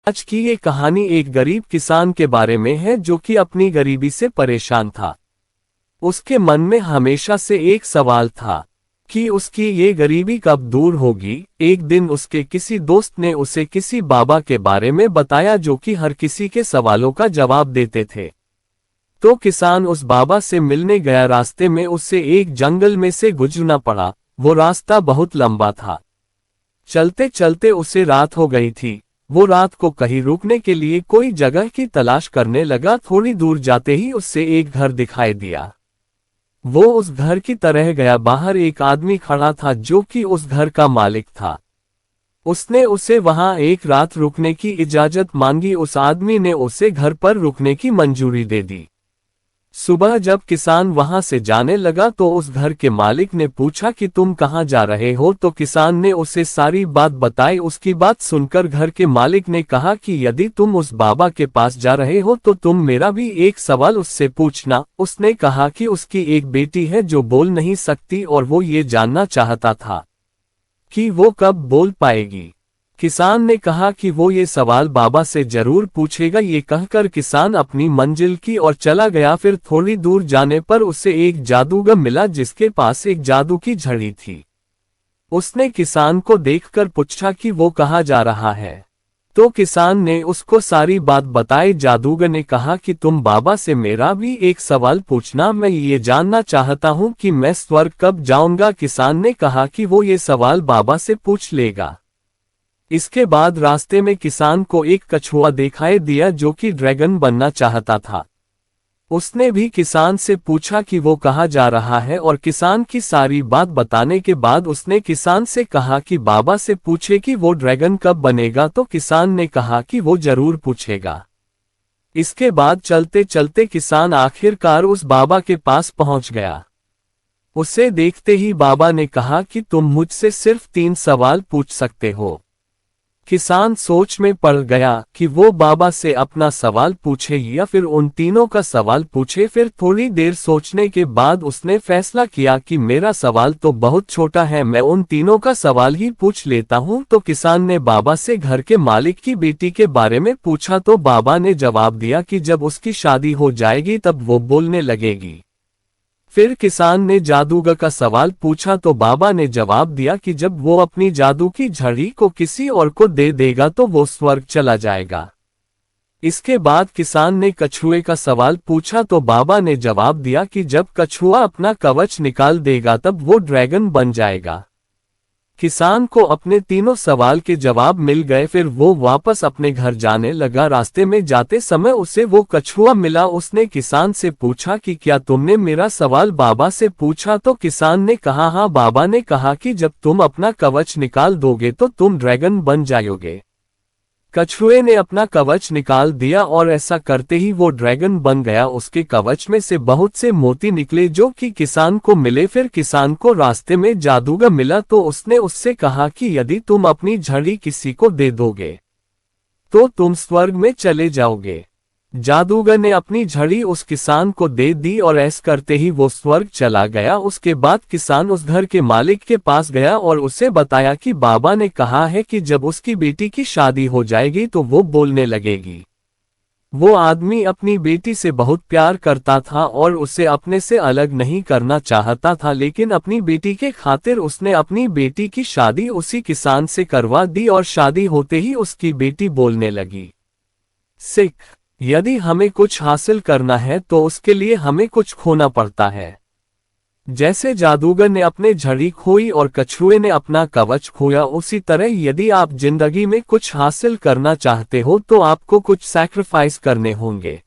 आज की ये कहानी एक गरीब किसान के बारे में है जो कि अपनी गरीबी से परेशान था। उसके मन में हमेशा से एक सवाल था कि उसकी ये गरीबी कब दूर होगी। एक दिन उसके किसी दोस्त ने उसे किसी बाबा के बारे में बताया जो कि हर किसी के सवालों का जवाब देते थे। तो किसान उस बाबा से मिलने गया। रास्ते में उसे एक जंगल में से गुजरना पड़ा। वो रास्ता बहुत लंबा था। चलते चलते उसे रात हो गई थी। वो रात को कहीं रुकने के लिए कोई जगह की तलाश करने लगा। थोड़ी दूर जाते ही उससे एक घर दिखाई दिया। वो उस घर की तरह गया। बाहर एक आदमी खड़ा था जो कि उस घर का मालिक था। उसने उसे वहां एक रात रुकने की इजाजत मांगी। उस आदमी ने उसे घर पर रुकने की मंजूरी दे दी। सुबह जब किसान वहां से जाने लगा तो उस घर के मालिक ने पूछा कि तुम कहां जा रहे हो। तो किसान ने उसे सारी बात बताई। उसकी बात सुनकर घर के मालिक ने कहा कि यदि तुम उस बाबा के पास जा रहे हो तो तुम मेरा भी एक सवाल उससे पूछना। उसने कहा कि उसकी एक बेटी है जो बोल नहीं सकती और वो ये जानना चाहता था कि वो कब बोल पाएगी। किसान ने कहा कि वो ये सवाल बाबा से जरूर पूछेगा। ये कहकर किसान अपनी मंजिल की ओर चला गया। फिर थोड़ी दूर जाने पर उसे एक जादूगर मिला जिसके पास एक जादू की झड़ी थी। उसने किसान को देखकर पूछा कि वो कहाँ जा रहा है। तो किसान ने उसको सारी बात बताई। जादूगर ने कहा कि तुम बाबा से मेरा भी एक सवाल पूछना। मैं ये जानना चाहता हूँ कि मैं स्वर्ग कब जाऊंगा। किसान ने कहा कि वो ये सवाल बाबा से पूछ लेगा। इसके बाद रास्ते में किसान को एक कछुआ दिखाई दिया जो कि ड्रैगन बनना चाहता था। उसने भी किसान से पूछा कि वो कहाँ जा रहा है और किसान की सारी बात बताने के बाद उसने किसान से कहा कि बाबा से पूछे कि वो ड्रैगन कब बनेगा। तो किसान ने कहा कि वो जरूर पूछेगा। इसके बाद चलते चलते किसान आखिरकार उस बाबा के पास पहुंच गया। उसे देखते ही बाबा ने कहा कि तुम मुझसे सिर्फ 3 सवाल पूछ सकते हो। किसान सोच में पड़ गया कि वो बाबा से अपना सवाल पूछे या फिर उन तीनों का सवाल पूछे। फिर थोड़ी देर सोचने के बाद उसने फैसला किया कि मेरा सवाल तो बहुत छोटा है, मैं उन तीनों का सवाल ही पूछ लेता हूँ। तो किसान ने बाबा से घर के मालिक की बेटी के बारे में पूछा तो बाबा ने जवाब दिया कि जब उसकी शादी हो जाएगी तब वो बोलने लगेगी। फिर किसान ने जादूगर का सवाल पूछा तो बाबा ने जवाब दिया कि जब वो अपनी जादू की झड़ी को किसी और को दे देगा तो वो स्वर्ग चला जाएगा। इसके बाद किसान ने कछुए का सवाल पूछा तो बाबा ने जवाब दिया कि जब कछुआ अपना कवच निकाल देगा तब वो ड्रैगन बन जाएगा। किसान को अपने तीनों सवाल के जवाब मिल गए। फिर वो वापस अपने घर जाने लगा। रास्ते में जाते समय उसे वो कछुआ मिला। उसने किसान से पूछा कि क्या तुमने मेरा सवाल बाबा से पूछा। तो किसान ने कहा हाँ। बाबा ने कहा कि जब तुम अपना कवच निकाल दोगे तो तुम ड्रैगन बन जाओगे। कछुए ने अपना कवच निकाल दिया और ऐसा करते ही वो ड्रैगन बन गया। उसके कवच में से बहुत से मोती निकले जो कि किसान को मिले। फिर किसान को रास्ते में जादूगर मिला तो उसने उससे कहा कि यदि तुम अपनी झड़ी किसी को दे दोगे तो तुम स्वर्ग में चले जाओगे। जादूगर ने अपनी झड़ी उस किसान को दे दी और ऐसा करते ही वो स्वर्ग चला गया। उसके बाद किसान उस घर के मालिक के पास गया और उसे बताया कि बाबा ने कहा है कि जब उसकी बेटी की शादी हो जाएगी तो वो बोलने लगेगी। वो आदमी अपनी बेटी से बहुत प्यार करता था और उसे अपने से अलग नहीं करना चाहता था, लेकिन अपनी बेटी के खातिर उसने अपनी बेटी की शादी उसी किसान से करवा दी और शादी होते ही उसकी बेटी बोलने लगी। सिख, यदि हमें कुछ हासिल करना है तो उसके लिए हमें कुछ खोना पड़ता है। जैसे जादूगर ने अपने झड़ी खोई और कछुए ने अपना कवच खोया, उसी तरह यदि आप जिंदगी में कुछ हासिल करना चाहते हो तो आपको कुछ सैक्रिफाइस करने होंगे।